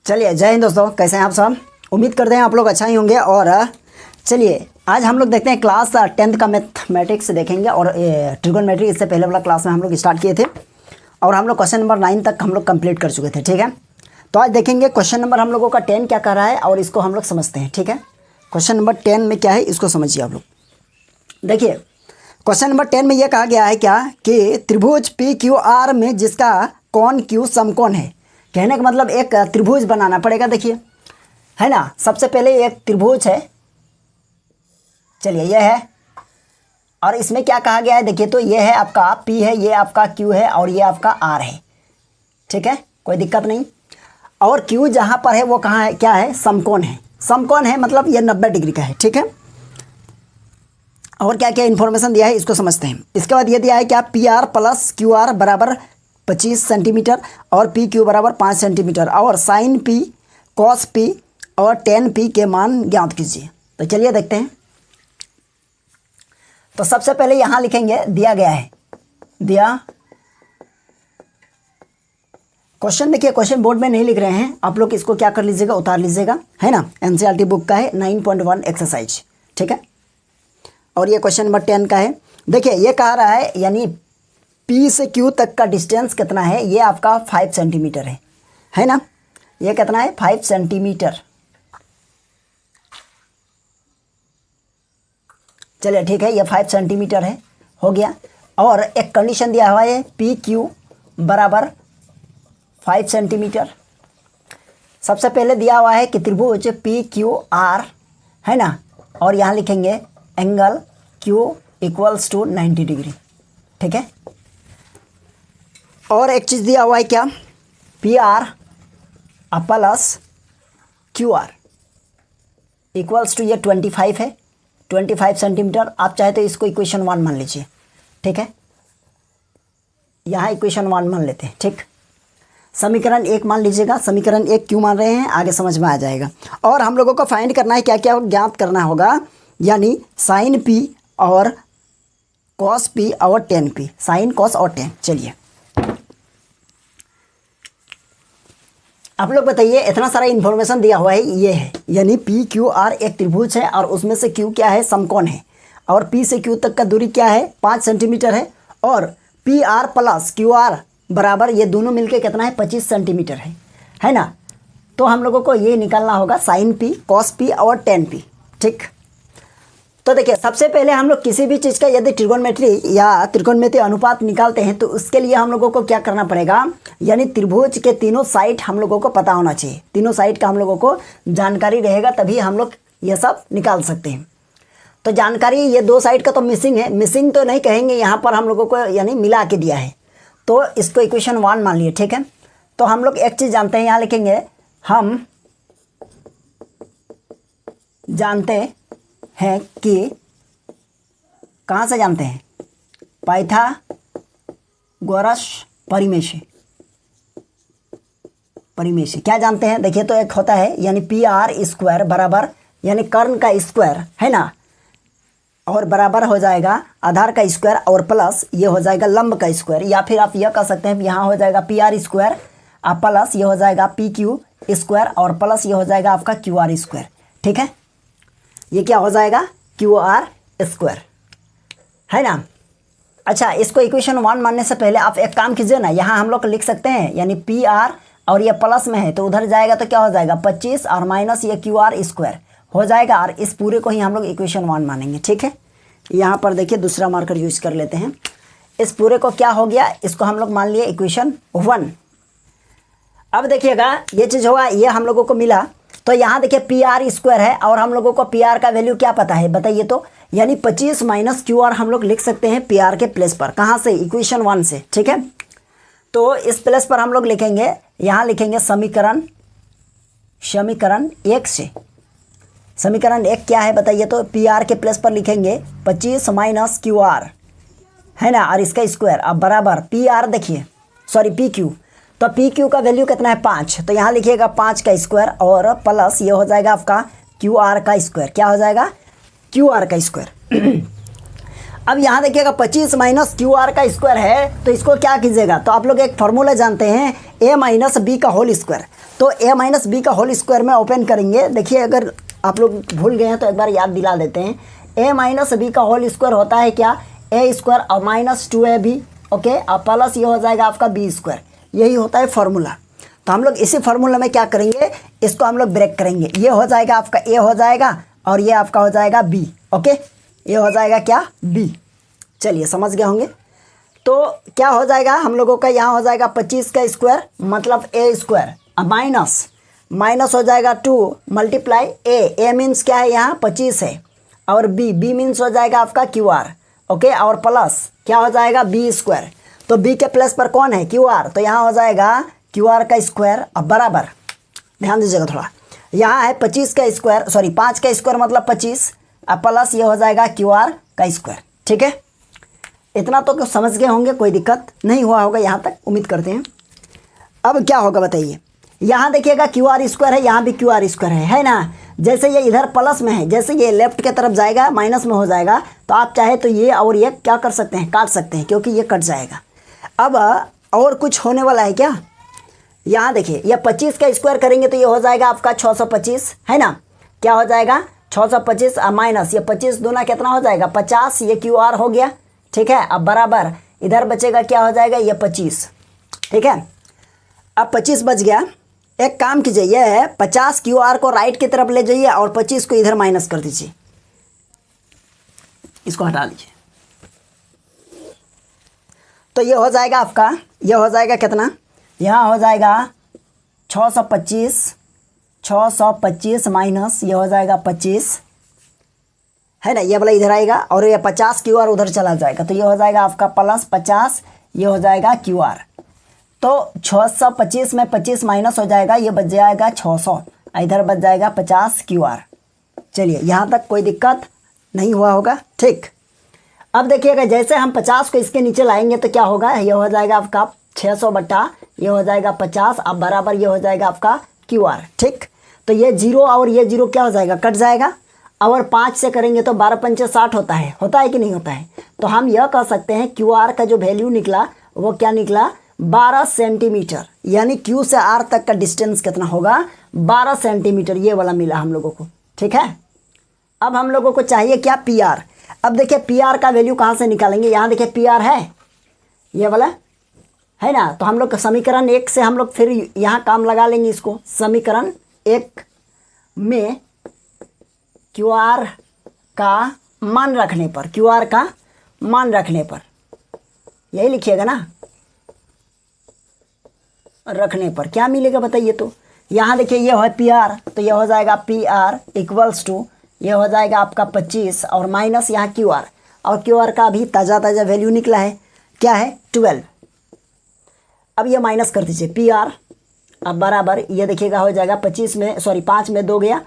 चलिए, जय हिंद दोस्तों। कैसे हैं आप सब? उम्मीद करते हैं आप लोग अच्छा ही होंगे। और चलिए आज हम लोग देखते हैं क्लास 10th का मैथमेटिक्स देखेंगे। और ट्रिगोनोमेट्री इससे पहले वाला क्लास में हम लोग स्टार्ट किए थे और हम लोग क्वेश्चन नंबर 9 तक हम लोग कंप्लीट कर चुके थे। ठीक है, तो आज देखेंगे क्वेश्चन नंबर हम लोगों का 10 क्या कर रहा है और इसको हम लोग समझते हैं। ठीक है, क्वेश्चन नंबर 10 में क्या है इसको समझिए आप लोग। देखिए, क्वेश्चन नंबर 10 में यह कहा गया है क्या कि त्रिभुज PQR में जिसका कोण Q समकोण है। कहने का मतलब एक त्रिभुज बनाना पड़ेगा। देखिए, है ना, सबसे पहले एक त्रिभुज है। चलिए, यह है और इसमें क्या कहा गया है, देखिए तो ये है आपका P है, ये आपका Q है और ये आपका R है। ठीक है, कोई दिक्कत नहीं। और Q जहाँ पर है वो कहाँ है, क्या है, समकोण है। समकोण है मतलब ये 90 डिग्री का है। ठीक है, और क्या क्या इन्फॉर्मेशन दिया है इसको समझते हैं। इसके बाद ये दिया है क्या, PR प्लस QR बराबर 25 सेंटीमीटर और PQ बराबर 5 सेंटीमीटर और साइन P कॉस P और टेन P के मान ज्ञात कीजिए। तो चलिए देखते हैं। तो सबसे पहले यहाँ लिखेंगे, दिया गया है, दिया क्वेश्चन। देखिए, क्वेश्चन बोर्ड में नहीं लिख रहे हैं आप लोग, इसको क्या कर लीजिएगा, उतार लीजिएगा, है ना। NCERT बुक का है 9.1 एक्सरसाइज। ठीक है, और ये क्वेश्चन नंबर 10 का है। देखिए, ये कह रहा है यानी P से Q तक का डिस्टेंस कितना है, ये आपका 5 सेंटीमीटर है ना। ये कितना है, 5 सेंटीमीटर। चलिए ठीक है, ये 5 सेंटीमीटर है, हो गया। और एक कंडीशन दिया हुआ है PQ बराबर 5 सेंटीमीटर। सबसे पहले दिया हुआ है कि त्रिभुज PQR है ना, और यहाँ लिखेंगे angle Q equals to 90 degree. ठीक है, और एक चीज़ दिया हुआ है क्या, PR plus QR equals to ये 25 है, 25 सेंटीमीटर। आप चाहे तो इसको इक्वेशन 1 मान लीजिए। ठीक है, यहाँ इक्वेशन 1 मान लेते हैं। ठीक, समीकरण 1 मान लीजिएगा। समीकरण 1 क्यों मान रहे हैं आगे समझ में आ जाएगा। और हम लोगों को फाइंड करना है, क्या क्या ज्ञात करना होगा, यानी साइन P और कॉस P और टेन P, साइन कॉस और टेन। चलिए आप लोग बताइए, इतना सारा इन्फॉर्मेशन दिया हुआ है, ये है यानी PQR एक त्रिभुज है और उसमें से Q क्या है, समकोण है। और P से Q तक का दूरी क्या है, 5 सेंटीमीटर है। और PR प्लस QR बराबर ये दोनों मिलके कितना है, 25 सेंटीमीटर है ना। तो हम लोगों को ये निकालना होगा साइन P कॉस P और टेन P। ठीक, तो देखिए सबसे पहले हम लोग किसी भी चीज़ का यदि ट्रिगोनोमेट्री या त्रिकोणमितीय अनुपात निकालते हैं तो उसके लिए हम लोगों को क्या करना पड़ेगा, यानी त्रिभुज के तीनों साइड हम लोगों को पता होना चाहिए। तीनों साइड का हम लोगों को जानकारी रहेगा, तभी हम लोग ये सब निकाल सकते हैं। तो जानकारी ये 2 साइड का तो मिसिंग है, मिसिंग तो नहीं कहेंगे, यहाँ पर हम लोगों को यानी मिला के दिया है, तो इसको इक्वेशन 1 मान लिए। ठीक है, तो हम लोग एक चीज़ जानते हैं, यहाँ लिखेंगे हम जानते हैं कि, कहाँ से जानते हैं, पाइथागोरस परिमेय। क्या जानते हैं, देखिए तो एक होता है यानी PR स्क्वायर बराबर यानी कर्ण का स्क्वायर है ना, और बराबर हो जाएगा आधार का स्क्वायर और प्लस ये हो जाएगा लंब का स्क्वायर। या फिर आप यह कह सकते हैं यहाँ हो जाएगा PR स्क्वायर प्लस ये हो जाएगा PQ स्क्वायर और प्लस ये हो जाएगा आपका QR स्क्वायर। ठीक है, ये क्या हो जाएगा, QR स्क्वायर, है ना। अच्छा, इसको इक्वेशन 1 मानने से पहले आप एक काम कीजिए ना, यहाँ हम लोग लिख सकते हैं यानी PR और ये प्लस में है तो उधर जाएगा तो क्या हो जाएगा 25 और माइनस ये QR स्क्वायर हो जाएगा, और इस पूरे को ही हम लोग इक्वेशन 1 मानेंगे। ठीक है, यहाँ पर देखिए दूसरा मार्कर यूज कर लेते हैं। इस पूरे को क्या हो गया, इसको हम लोग मान लिए इक्वेशन 1। अब देखिएगा ये चीज़ होगा, ये हम लोगों को मिला, तो यहाँ देखिए PR स्क्वायर है और हम लोगों को PR का वैल्यू क्या पता है बताइए तो, यानी 25 माइनस QR हम लोग लिख सकते हैं PR के प्लेस पर। कहाँ से, इक्वेशन 1 से। ठीक है, तो इस प्लेस पर हम लोग लिखेंगे, यहाँ लिखेंगे समीकरण 1 से। समीकरण 1 क्या है बताइए तो, PR के प्लेस पर लिखेंगे 25 माइनस QR है ना, और इसका स्क्वायर अब बराबर PR, देखिए सॉरी PQ, तो PQ का वैल्यू कितना है 5, तो यहाँ लिखिएगा 5 का स्क्वायर और प्लस ये हो जाएगा आपका QR का स्क्वायर। क्या हो जाएगा, QR का स्क्वायर। अब यहाँ देखिएगा 25 माइनस क्यू आर का स्क्वायर है, तो इसको क्या कीजिएगा, तो आप लोग एक फॉर्मूला जानते हैं ए माइनस बी का होल स्क्वायर। तो ए माइनस बी का होल स्क्वायर में ओपन करेंगे। देखिए अगर आप लोग भूल गए हैं तो एक बार याद दिला देते हैं। ए माइनस बी का होल स्क्वायर होता है क्या, ए स्क्वायर और माइनस 2ab, ओके, और प्लस ये हो जाएगा आपका बी स्क्वायर। यही होता है फॉर्मूला। तो हम लोग इसी फार्मूला में क्या करेंगे, इसको हम लोग ब्रेक करेंगे। ये हो जाएगा आपका ए हो जाएगा और ये आपका हो जाएगा बी, ओके, ये हो जाएगा क्या, बी। चलिए समझ गए होंगे। तो क्या हो जाएगा हम लोगों का, यहाँ हो जाएगा 25 का स्क्वायर मतलब ए स्क्वायर, अब माइनस हो जाएगा 2 मल्टीप्लाई ए मीन्स क्या है यहाँ 25 है, और बी मीन्स हो जाएगा आपका क्यू आर, ओके, और प्लस क्या हो जाएगा बी स्क्वायर। तो बी के प्लस पर कौन है, क्यू आर, तो यहाँ हो जाएगा क्यू आर का स्क्वायर। अब बराबर ध्यान दीजिएगा थोड़ा, यहाँ है 25 का स्क्वायर, सॉरी 5 का स्क्वायर मतलब 25, अब प्लस ये हो जाएगा क्यू आर का स्क्वायर। ठीक है, इतना तो समझ गए होंगे, कोई दिक्कत नहीं हुआ होगा यहाँ तक, उम्मीद करते हैं। अब क्या होगा बताइए, यहाँ देखिएगा क्यू आर स्क्वायर है, यहाँ भी क्यू आर स्क्वायर है ना। जैसे ये इधर प्लस में है, जैसे ये लेफ्ट के तरफ जाएगा माइनस में हो जाएगा, तो आप चाहे तो ये और ये क्या कर सकते हैं, काट सकते हैं, क्योंकि ये कट जाएगा। अब और कुछ होने वाला है क्या, यहाँ देखिए ये 25 का स्क्वायर करेंगे तो ये हो जाएगा आपका 625, है ना। क्या हो जाएगा 625 माइनस ये 25 दूना कितना हो जाएगा 50, ये क्यू आर हो गया। ठीक है, अब बराबर इधर बचेगा क्या हो जाएगा ये 25। ठीक है, अब 25 बच गया। एक काम कीजिए, ये है 50 क्यू आर को राइट की तरफ ले जाइए और 25 को इधर माइनस कर दीजिए, इसको हटा दीजिए। तो ये हो जाएगा आपका, ये हो जाएगा कितना, यहाँ हो जाएगा 625 माइनस ये हो जाएगा 25, है ना, ये वाला इधर आएगा और ये 50 क्यू आर उधर चला जाएगा, तो ये हो जाएगा आपका प्लस 50, ये हो जाएगा क्यू आर। तो 625 में 25 माइनस हो जाएगा, ये बच जाएगा 600, इधर बच जाएगा 50 क्यू आर। चलिए यहाँ तक कोई दिक्कत नहीं हुआ होगा। ठीक, अब देखिएगा जैसे हम 50 को इसके नीचे लाएंगे तो क्या होगा, ये हो जाएगा आपका 600 बट्टा ये हो जाएगा 50, अब बराबर ये हो जाएगा आपका क्यू आर। ठीक, तो ये 0 और ये 0 क्या हो जाएगा, कट जाएगा। और 5 से करेंगे तो 12 पंचे 60 होता है कि नहीं होता है। तो हम यह कह सकते हैं क्यू आर का जो वैल्यू निकला वो क्या निकला 12 सेंटीमीटर, यानी क्यू से आर तक का डिस्टेंस कितना होगा 12 सेंटीमीटर, ये वाला मिला हम लोगों को। ठीक है, अब हम लोगों को चाहिए क्या, पी आर। अब देखिए पी आर का वैल्यू कहाँ से निकालेंगे, यहाँ देखिए पी आर है ये वाला, है ना। तो हम लोग समीकरण 1 से हम लोग फिर यहाँ काम लगा लेंगे इसको। समीकरण 1 में क्यू आर का मान रखने पर, क्यू आर का मान रखने पर, यही लिखिएगा ना, रखने पर क्या मिलेगा बताइए। तो यहाँ देखिए ये है पी आर, तो ये हो जाएगा पी आर इक्वल्स टू ये हो जाएगा आपका 25 और माइनस यहाँ क्यू आर, और क्यू आर का अभी ताज़ा वैल्यू निकला है, क्या है 12। अब ये माइनस कर दीजिए पी आर, अब बराबर ये देखिएगा हो जाएगा 25 में, सॉरी 5 में 2 गया,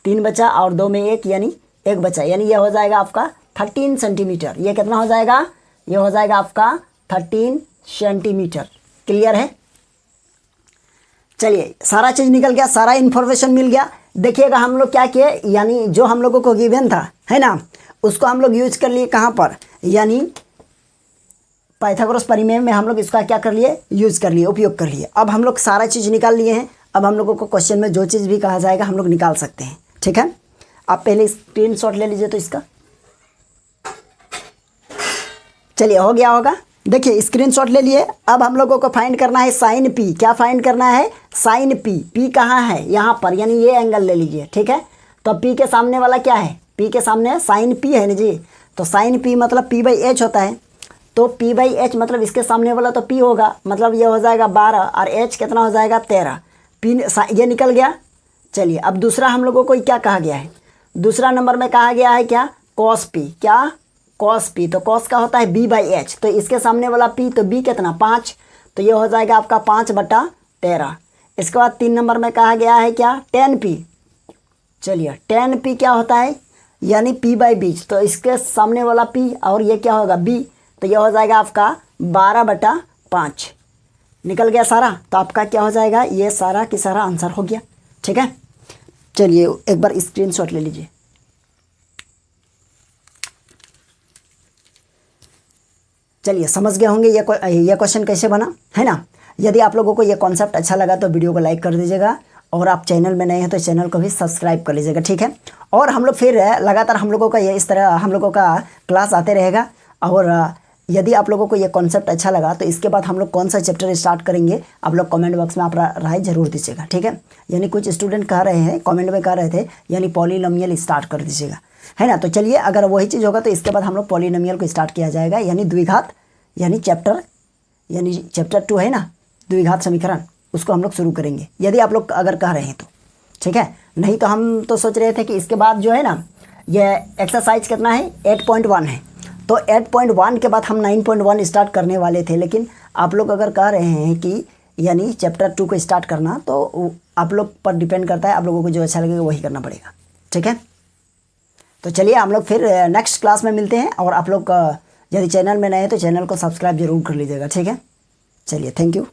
3 बचा और 2 में 1 यानी 1 बचा, यानी ये हो जाएगा आपका 13 सेंटीमीटर। ये कितना हो जाएगा, ये हो जाएगा आपका 13 सेंटीमीटर। क्लियर है। चलिए सारा चीज़ निकल गया, सारा इन्फॉर्मेशन मिल गया। देखिएगा हम लोग क्या किए, यानी जो हम लोगों को गिवन था, है ना, उसको हम लोग यूज कर लिए कहाँ पर, यानी पाइथागोरस परिमेय में हम लोग इसका क्या कर लिए, यूज़ कर लिए, उपयोग कर लिए। अब हम लोग सारा चीज़ निकाल लिए हैं। अब हम लोगों को क्वेश्चन में जो चीज़ भी कहा जाएगा हम लोग निकाल सकते हैं। ठीक है, आप पहले स्क्रीनशॉट ले लीजिए तो इसका, चलिए हो गया होगा। देखिए स्क्रीनशॉट ले लिए। अब हम लोगों को फाइंड करना है साइन पी। क्या फाइंड करना है, साइन पी। पी कहाँ है, यहाँ पर, यानी ये एंगल ले लीजिए। ठीक है, तो पी के सामने वाला क्या है, पी के सामने साइन पी है ना जी। तो साइन पी मतलब पी बाई एच होता है, तो पी बाई एच मतलब इसके सामने वाला तो पी होगा, मतलब ये हो जाएगा 12 और एच कितना हो जाएगा 13। पी ये निकल गया। चलिए अब दूसरा हम लोगों को क्या कहा गया है, दूसरा नंबर में कहा गया है क्या, कॉस पी। क्या, कॉस पी। तो कॉस का होता है बी बाई एच, तो इसके सामने वाला पी, तो बी कितना 5, तो ये हो जाएगा आपका 5/13। इसके बाद 3 नंबर में कहा गया है क्या, टेन पी। चलिए टेन पी क्या होता है, यानी पी बाई बीच, तो इसके सामने वाला पी और ये क्या होगा बी, तो यह हो जाएगा आपका 12/5। निकल गया सारा। तो आपका क्या हो जाएगा, ये सारा की सारा आंसर हो गया। ठीक है, चलिए एक बार स्क्रीनशॉट ले लीजिए। चलिए समझ गए होंगे ये क्वेश्चन कैसे बना, है ना। यदि आप लोगों को ये कॉन्सेप्ट अच्छा लगा तो वीडियो को लाइक कर दीजिएगा, और आप चैनल में नए हैं तो चैनल को भी सब्सक्राइब कर लीजिएगा, ठीक है। और हम लोग फिर लगातार हम लोगों का ये इस तरह हम लोगों का क्लास आते रहेगा। और यदि आप लोगों को ये कॉन्सेप्ट अच्छा लगा तो इसके बाद हम लोग कौन सा चैप्टर स्टार्ट करेंगे, आप लोग कमेंट बॉक्स में आप राय जरूर दीजिएगा, ठीक है। यानी कुछ स्टूडेंट कह रहे हैं, कमेंट में कह रहे थे यानी पॉलिनोमियल स्टार्ट कर दीजिएगा, है ना। तो चलिए अगर वही चीज़ होगा तो इसके बाद हम लोग पॉलिनोमियल को स्टार्ट किया जाएगा, यानी द्विघात, यानी चैप्टर 2 है ना, द्विघात समीकरण, उसको हम लोग शुरू करेंगे यदि आप लोग अगर कह रहे हैं तो, ठीक है। नहीं तो हम तो सोच रहे थे कि इसके बाद जो है ना ये एक्सरसाइज कितना है 8.1 है, तो 8.1 के बाद हम 9.1 स्टार्ट करने वाले थे, लेकिन आप लोग अगर कह रहे हैं कि यानी चैप्टर 2 को स्टार्ट करना, तो आप लोग पर डिपेंड करता है, आप लोगों को जो अच्छा लगेगा वही करना पड़ेगा, ठीक है। तो चलिए हम लोग फिर नेक्स्ट क्लास में मिलते हैं, और आप लोग यदि चैनल में नए हैं तो चैनल को सब्सक्राइब जरूर कर लीजिएगा, ठीक है। चलिए थैंक यू।